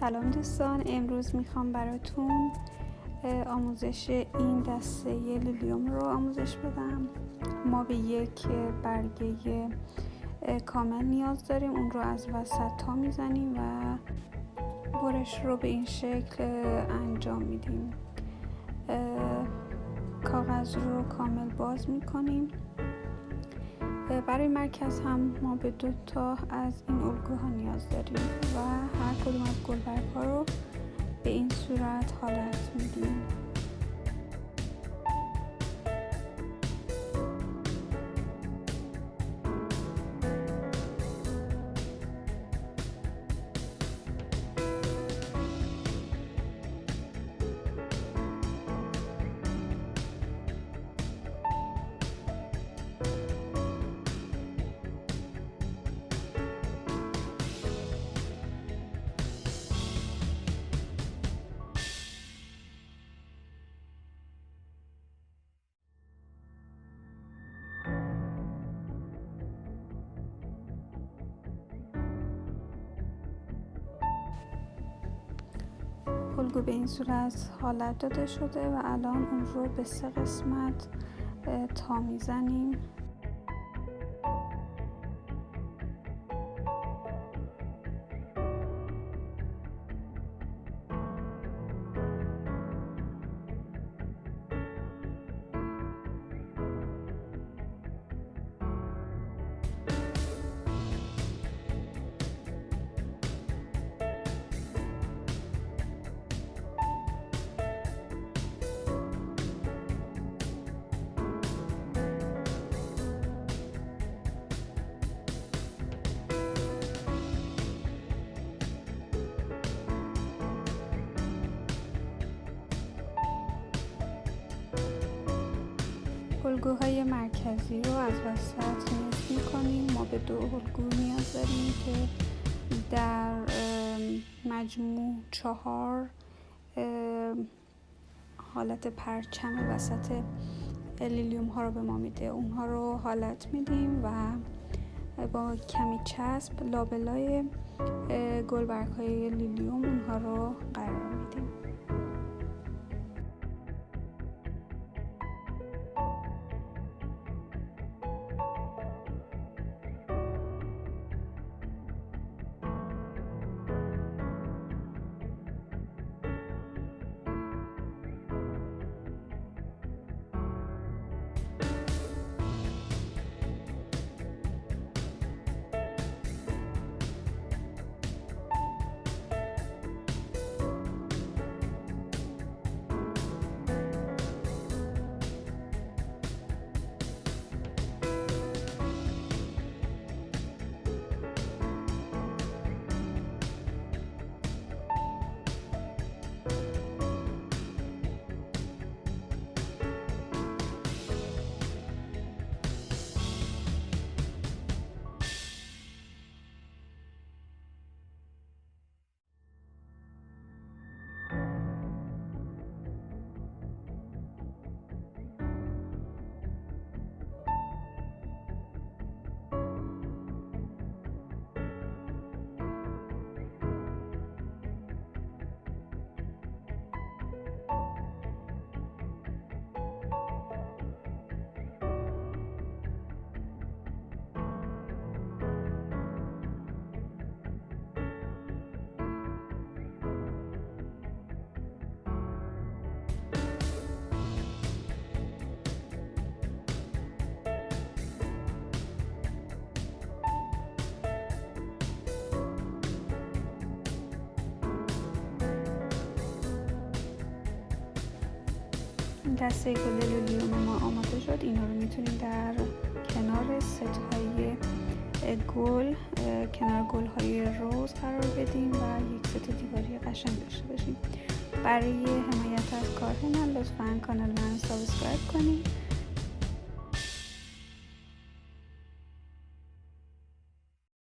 سلام دوستان، امروز میخوام براتون آموزش این دسته لیلیوم رو آموزش بدم. ما به یک برگه کامل نیاز داریم، اون رو از وسط تا میزنیم و برش رو به این شکل انجام میدیم. کاغذ رو کامل باز میکنیم. برای مرکز هم ما به 2 تا از این الگوها نیاز داریم و هر کدوم از گلبرگ‌ها رو به این صورت حالت میدیم. الگو به این صورت حالت داده شده و الان اون رو به 3 قسمت تا میزنیم. الگوهای مرکزی رو از وسط نصف می‌کنیم. ما به 2 الگو نیاز داریم که در مجموع 4 حالت پرچم وسط لیلیوم ها رو به ما میده. اونها رو حالت میدیم و با کمی چسب لابلای گلبرگ های لیلیوم اونها رو قرار میدیم. دسته گل لیلیوم ما آماده شد. اینا رو میتونید در کنار ست‌های گل، کنار گلهای روز قرار بدیم و یک ست دیواری قشنگ داشته باشیم. برای حمایت از کار من لطفاً کانال من سابسکرایب کنید